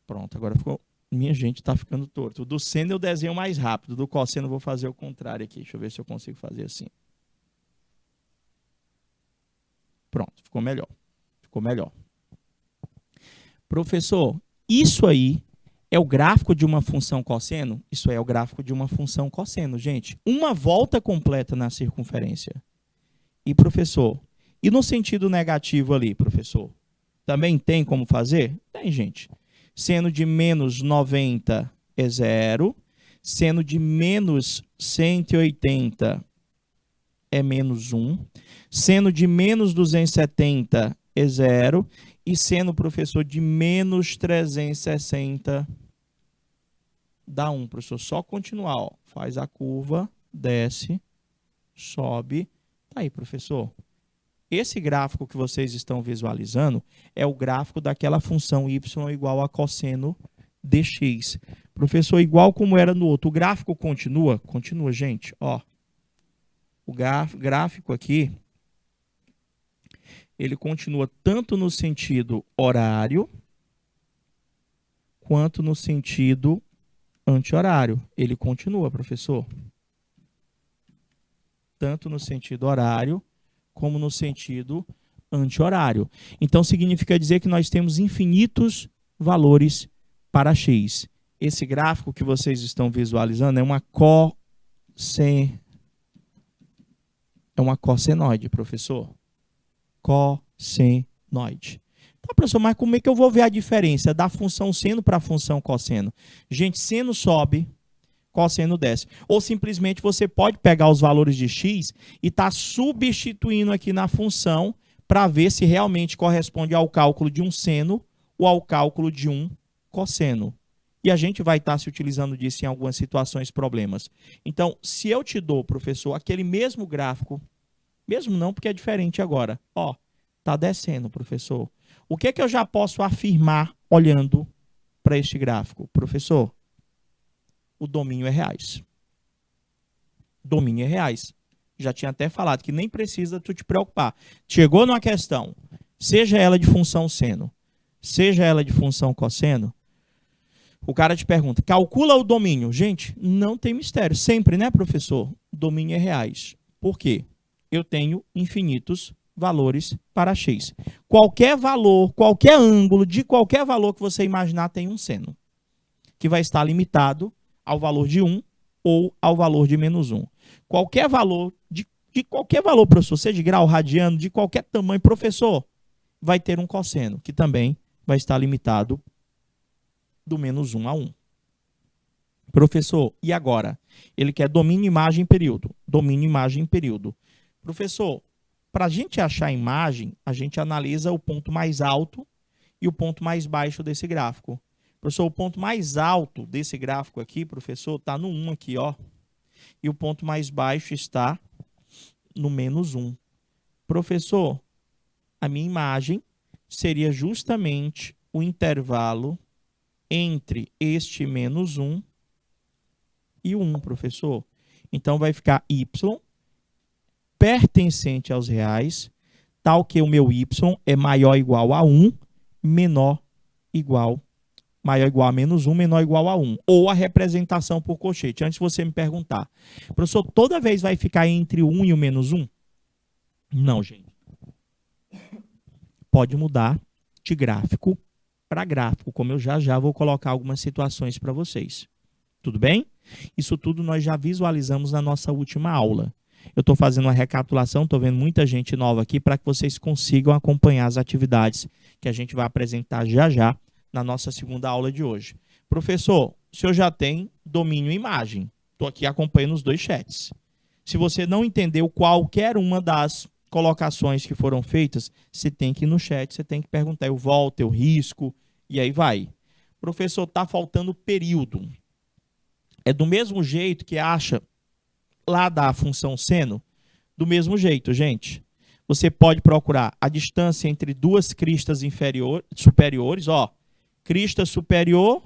Pronto, agora ficou... Minha gente, está ficando torto. O do seno eu desenho mais rápido. Do cosseno eu vou fazer o contrário aqui. Deixa eu ver se eu consigo fazer assim. Pronto, ficou melhor. Ficou melhor. Professor, isso aí é o gráfico de uma função cosseno? Isso é o gráfico de uma função cosseno, gente. Uma volta completa na circunferência. E, professor, e no sentido negativo ali, professor? Também tem como fazer? Tem, gente. Seno de menos 90 é 0. Seno de menos 180 é menos 1. Seno de menos 270 é 0. E seno, professor, de menos 360 dá 1. Professor, só continuar. Ó. Faz a curva, desce, sobe. Tá aí, professor. Esse gráfico que vocês estão visualizando é o gráfico daquela função y igual a cosseno dx. Professor, igual como era no outro, o gráfico continua? Continua, gente. Ó, o gráfico aqui, ele continua tanto no sentido horário, quanto no sentido anti-horário. Ele continua, professor. Tanto no sentido horário, como no sentido anti-horário. Então, significa dizer que nós temos infinitos valores para x. Esse gráfico que vocês estão visualizando é uma cossenoide, professor. Cossenoide. Tá, professor, mas como é que eu vou ver a diferença da função seno para a função cosseno? Gente, seno sobe, cosseno desce. Ou simplesmente você pode pegar os valores de x e estar substituindo aqui na função para ver se realmente corresponde ao cálculo de um seno ou ao cálculo de um cosseno. E a gente vai estar se utilizando disso em algumas situações, problemas. Então, se eu te dou, professor, aquele mesmo gráfico, mesmo não, porque é diferente agora. Ó, tá descendo, professor. O que é que eu já posso afirmar olhando para este gráfico? Professor, o domínio é reais. Domínio é reais. Já tinha até falado que nem precisa tu te preocupar. Chegou numa questão, seja ela de função seno, seja ela de função cosseno, o cara te pergunta, calcula o domínio. Gente, não tem mistério. Sempre, né, professor? Domínio é reais. Por quê? Eu tenho infinitos valores para x. Qualquer valor, qualquer ângulo, de qualquer valor que você imaginar tem um seno, que vai estar limitado ao valor de 1 ou ao valor de menos 1. Qualquer valor, de qualquer valor, professor, seja de grau, radiano, de qualquer tamanho, professor, vai ter um cosseno, que também vai estar limitado do menos 1 a 1. Professor, e agora? Ele quer domínio, imagem, período. Domínio, imagem, período. Professor, para a gente achar a imagem, a gente analisa o ponto mais alto e o ponto mais baixo desse gráfico. Professor, o ponto mais alto desse gráfico aqui, professor, está no 1 aqui, ó. E o ponto mais baixo está no menos 1. Professor, a minha imagem seria justamente o intervalo entre este menos 1 e o 1, professor. Então, vai ficar y pertencente aos reais, tal que o meu y é maior ou igual a 1, maior igual a menos 1, menor ou igual a 1. Ou a representação por colchete. Antes de você me perguntar, professor, toda vez vai ficar entre o 1 e o menos 1? Não, gente. Pode mudar de gráfico para gráfico, como eu já vou colocar algumas situações para vocês. Tudo bem? Isso tudo nós já visualizamos na nossa última aula. Eu estou fazendo uma recapitulação, estou vendo muita gente nova aqui para que vocês consigam acompanhar as atividades que a gente vai apresentar já na nossa segunda aula de hoje. Professor, o senhor já tem domínio em imagem. Estou aqui acompanhando os dois chats. Se você não entendeu qualquer uma das colocações que foram feitas, você tem que ir no chat, você tem que perguntar, eu volto, eu risco, e aí vai. Professor, está faltando período. É do mesmo jeito que acha lá da função seno? Do mesmo jeito, gente. Você pode procurar a distância entre duas cristas superiores, ó, crista superior,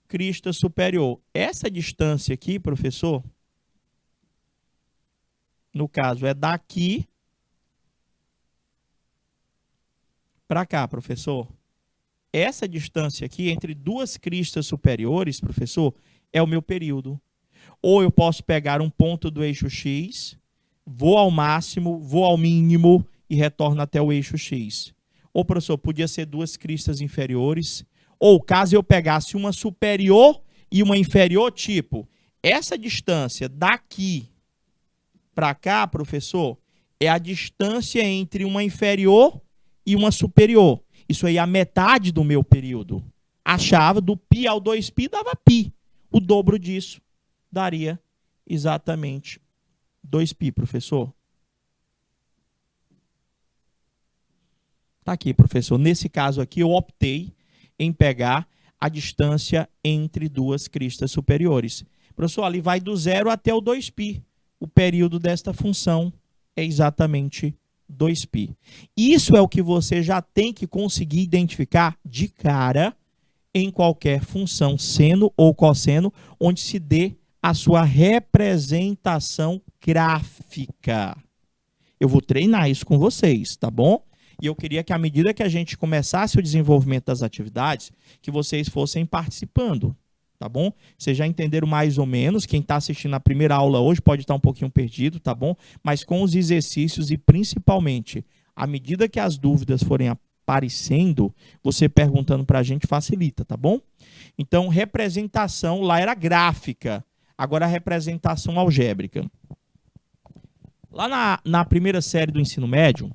crista superior. Essa distância aqui, professor, no caso, é daqui para cá, professor. Essa distância aqui entre duas cristas superiores, professor, é o meu período. Ou eu posso pegar um ponto do eixo X, vou ao máximo, vou ao mínimo e retorno até o eixo X. Ou, professor, podia ser duas cristas inferiores. Ou, caso eu pegasse uma superior e uma inferior, tipo, essa distância daqui para cá, professor, é a distância entre uma inferior e uma superior. Isso aí é a metade do meu período. Achava do π ao 2π dava π. O dobro disso daria exatamente 2π, professor. Tá aqui, professor. Nesse caso aqui, eu optei em pegar a distância entre duas cristas superiores. Professor, ali vai do 0 até o 2π. O período desta função é exatamente 2π. Isso é o que você já tem que conseguir identificar de cara em qualquer função seno ou cosseno, onde se dê a sua representação gráfica. Eu vou treinar isso com vocês, tá bom? E eu queria que, à medida que a gente começasse o desenvolvimento das atividades, que vocês fossem participando, tá bom? Vocês já entenderam mais ou menos. Quem está assistindo a primeira aula hoje pode estar um pouquinho perdido, tá bom? Mas com os exercícios e, principalmente, à medida que as dúvidas forem aparecendo, você perguntando para a gente facilita, tá bom? Então, representação lá era gráfica, agora a representação algébrica. Lá na primeira série do ensino médio,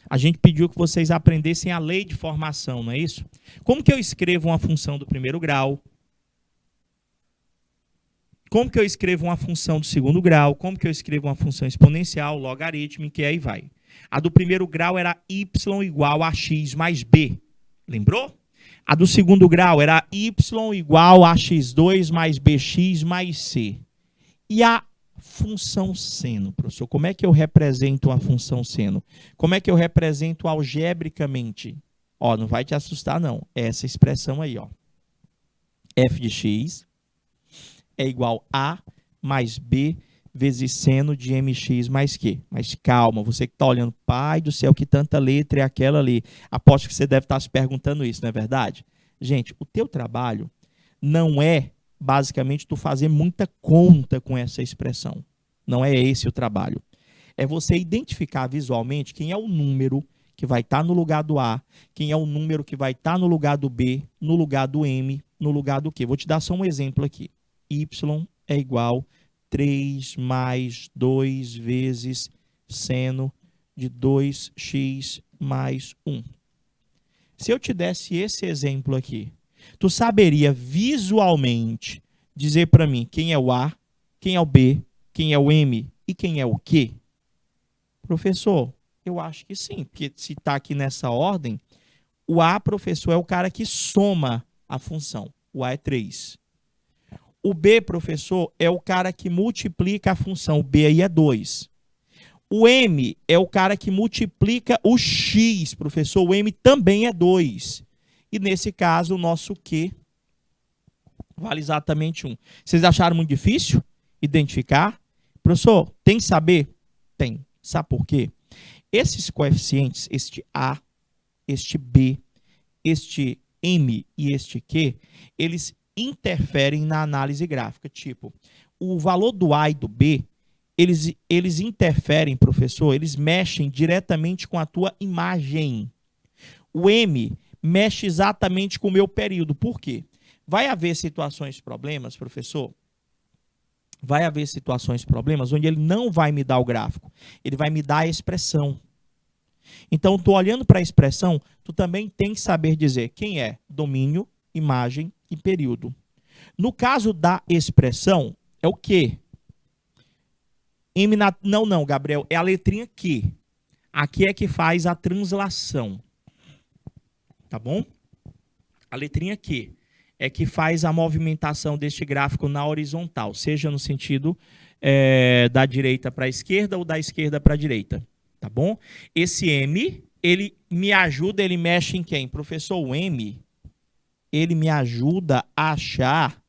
a gente pediu que vocês aprendessem a lei de formação, não é isso? Como que eu escrevo uma função do primeiro grau? Como que eu escrevo uma função do segundo grau? Como que eu escrevo uma função exponencial, logarítmica e aí vai? A do primeiro grau era y igual a x mais b. Lembrou? A do segundo grau era y igual a x2 mais bx mais c. E a função seno, professor? Como é que eu represento uma função seno? Como é que eu represento algebricamente? Ó, não vai te assustar, não. É essa expressão aí, ó. F de x é igual a mais b vezes seno de mx mais q. Mas calma, você que está olhando, pai do céu, que tanta letra é aquela ali? Aposto que você deve estar se perguntando isso, não é verdade? Gente, o teu trabalho não é, basicamente, tu fazer muita conta com essa expressão. Não é esse o trabalho. É você identificar visualmente quem é o número que vai estar no lugar do A, quem é o número que vai estar no lugar do B, no lugar do M, no lugar do Q. Vou te dar só um exemplo aqui. Y é igual 3 mais 2 vezes seno de 2x mais 1. Se eu te desse esse exemplo aqui, tu saberia visualmente dizer para mim quem é o A, quem é o B, quem é o M e quem é o Q? Professor, eu acho que sim, porque se está aqui nessa ordem, o A, professor, é o cara que soma a função. O A é 3. O B, professor, é o cara que multiplica a função. O B aí é 2. O M é o cara que multiplica o X, professor. O M também é 2. E nesse caso, o nosso Q vale exatamente 1. Vocês acharam muito difícil identificar? Professor, tem que saber? Tem. Sabe por quê? Esses coeficientes, este A, este B, este M e este Q, eles interferem na análise gráfica. Tipo, o valor do A e do B, eles interferem, professor, eles mexem diretamente com a tua imagem. O M mexe exatamente com o meu período. Por quê? Vai haver situações, problemas, professor? Vai haver situações, problemas, onde ele não vai me dar o gráfico. Ele vai me dar a expressão. Então, tu olhando para a expressão, tu também tem que saber dizer quem é domínio, imagem e período. No caso da expressão, é o quê? Não, Gabriel, é a letrinha Q. Aqui é que faz a translação. Tá bom? A letrinha Q é que faz a movimentação deste gráfico na horizontal, seja no sentido da direita para a esquerda ou da esquerda para a direita. Tá bom? Esse M, ele me ajuda, ele mexe em quem? Professor, o M, ele me ajuda a achar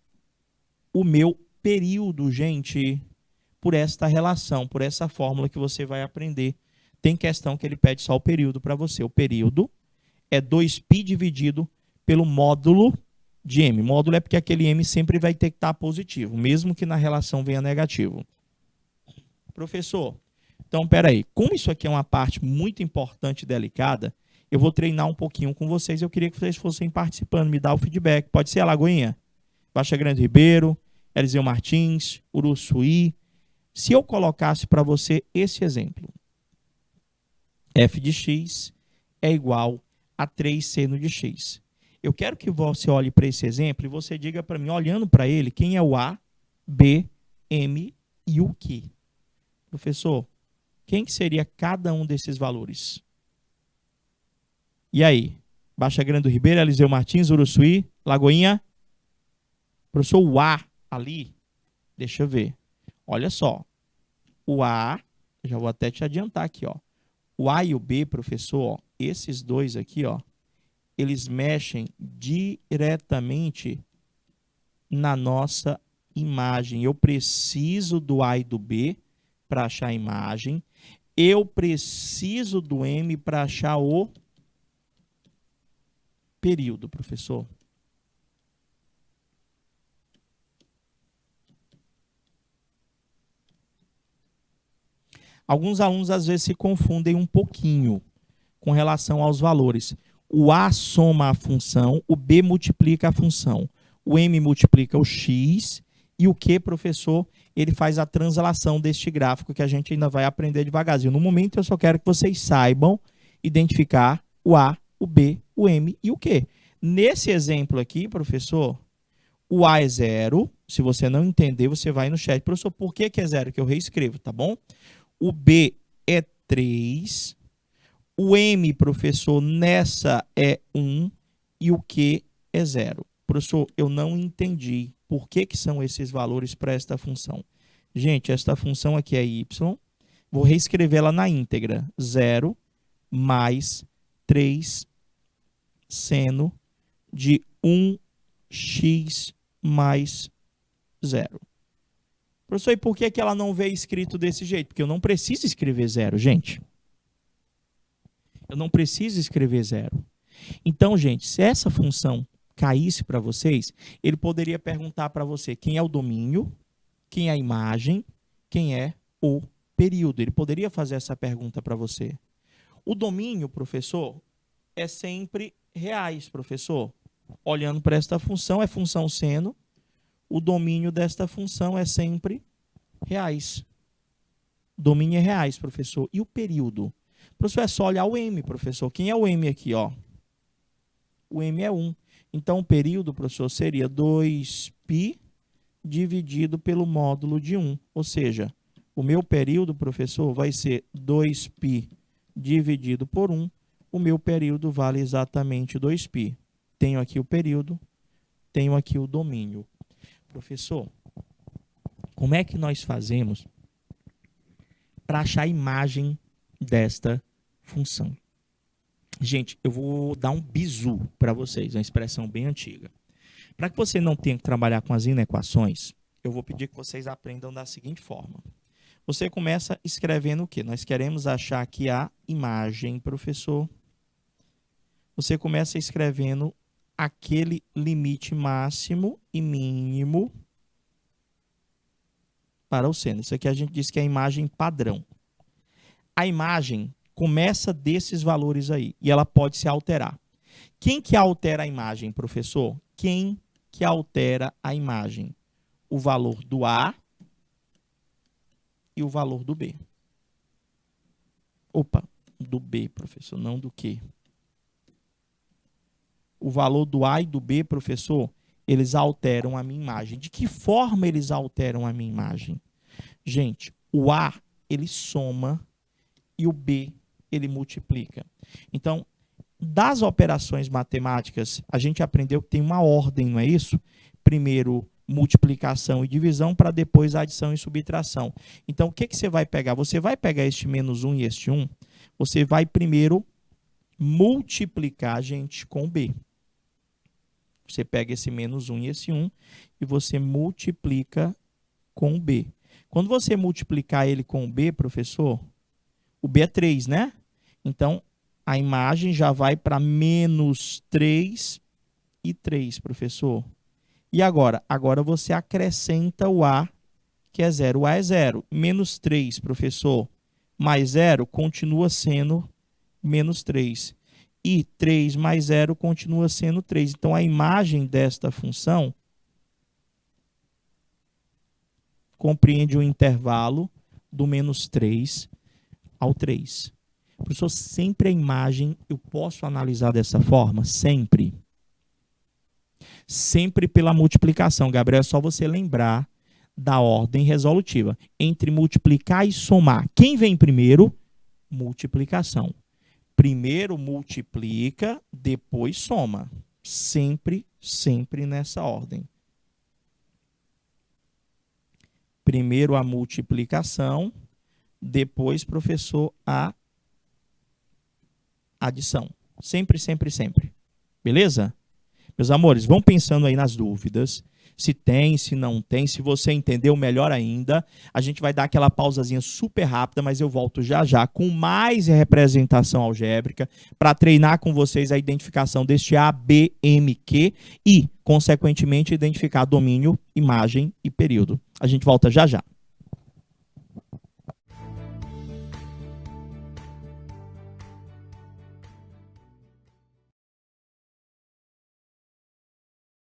o meu período, gente, por esta relação, por essa fórmula que você vai aprender. Tem questão que ele pede só o período para você. O período é 2π dividido pelo módulo de M. Módulo é porque aquele M sempre vai ter que estar positivo, mesmo que na relação venha negativo. Professor, então, peraí, como isso aqui é uma parte muito importante e delicada, eu vou treinar um pouquinho com vocês. Eu queria que vocês fossem participando, me dar o feedback. Pode ser, Alagoinha? Baixa Grande Ribeiro, Eliseu Martins, Uruçuí. Se eu colocasse para você esse exemplo, f de x é igual a 3 seno de x. Eu quero que você olhe para esse exemplo e você diga para mim, olhando para ele, quem é o A, B, M e o Q. Professor, quem que seria cada um desses valores? E aí? Baixa Grande do Ribeiro, Eliseu Martins, Uruçuí, Lagoinha? Professor, o A ali, deixa eu ver. Olha só, o A, já vou até te adiantar aqui, ó. O A e o B, professor, ó, esses dois aqui, ó, eles mexem diretamente na nossa imagem. Eu preciso do A e do B para achar a imagem. Eu preciso do M para achar o período, professor. Alguns alunos às vezes se confundem um pouquinho com relação aos valores. O A soma a função, o B multiplica a função, o M multiplica o x e o Q, professor, ele faz a translação deste gráfico que a gente ainda vai aprender devagarzinho. No momento eu só quero que vocês saibam identificar o A, o B, o M e o Q. Nesse exemplo aqui, professor, o A é 0. Se você não entender, você vai no chat. Professor, por que é 0? Que eu reescrevo, tá bom? O B é 3. O M, professor, nessa é 1 e o Q é 0. Professor, eu não entendi por que são esses valores para esta função. Gente, esta função aqui é y. Vou reescrever ela na íntegra. 0 mais 3 seno de 1x mais 0. Professor, e por que ela não veio escrito desse jeito? Porque eu não preciso escrever 0, gente. Eu não preciso escrever 0. Então, gente, se essa função caísse para vocês, ele poderia perguntar para você quem é o domínio, quem é a imagem, quem é o período. Ele poderia fazer essa pergunta para você. O domínio, professor, é sempre reais, professor. Olhando para esta função, é função seno. O domínio desta função é sempre reais. Domínio é reais, professor. E o período? Professor, é só olhar o M, professor. Quem é o M aqui, ó? O M é 1. Então, o período, professor, seria 2π dividido pelo módulo de 1. Ou seja, o meu período, professor, vai ser 2π dividido por 1. O meu período vale exatamente 2π. Tenho aqui o período, tenho aqui o domínio. Professor, como é que nós fazemos para achar a imagem desta função? Gente, eu vou dar um bizu para vocês, uma expressão bem antiga. Para que você não tenha que trabalhar com as inequações, eu vou pedir que vocês aprendam da seguinte forma. Você começa escrevendo o quê? Nós queremos achar aqui a imagem, professor. Você começa escrevendo aquele limite máximo e mínimo para o seno. Isso aqui a gente diz que é a imagem padrão. A imagem começa desses valores aí e ela pode se alterar. Quem que altera a imagem, professor? Quem que altera a imagem? O valor do A e o valor do B. Opa, do B, professor, não do Q. O valor do A e do B, professor, eles alteram a minha imagem. De que forma eles alteram a minha imagem? Gente, o A, ele soma e o B, ele multiplica. Então, das operações matemáticas, a gente aprendeu que tem uma ordem, não é isso? Primeiro, multiplicação e divisão, para depois adição e subtração. Então, o que você vai pegar? Você vai pegar este menos 1 e este 1, você vai primeiro multiplicar, gente, com B. Você pega esse menos 1 e esse 1 e você multiplica com o B. Quando você multiplicar ele com o B, professor, o B é 3, né? Então, a imagem já vai para menos 3 e 3, professor. E agora? Agora você acrescenta o A, que é 0. O A é 0. Menos 3, professor, mais 0 continua sendo menos 3. E 3 mais 0 continua sendo 3. Então, a imagem desta função compreende o intervalo do menos 3 ao 3. Professor, sempre a imagem eu posso analisar dessa forma? Sempre. Sempre pela multiplicação. Gabriel, é só você lembrar da ordem resolutiva. Entre multiplicar e somar. Quem vem primeiro? Multiplicação. Primeiro multiplica, depois soma. Sempre, sempre nessa ordem. Primeiro a multiplicação, depois, professor, a adição. Sempre, sempre, sempre. Beleza? Meus amores, vão pensando aí nas dúvidas. Se tem, se não tem, se você entendeu, melhor ainda. A gente vai dar aquela pausazinha super rápida, mas eu volto já já com mais representação algébrica para treinar com vocês a identificação deste A, B, M, Q e, consequentemente, identificar domínio, imagem e período. A gente volta já já.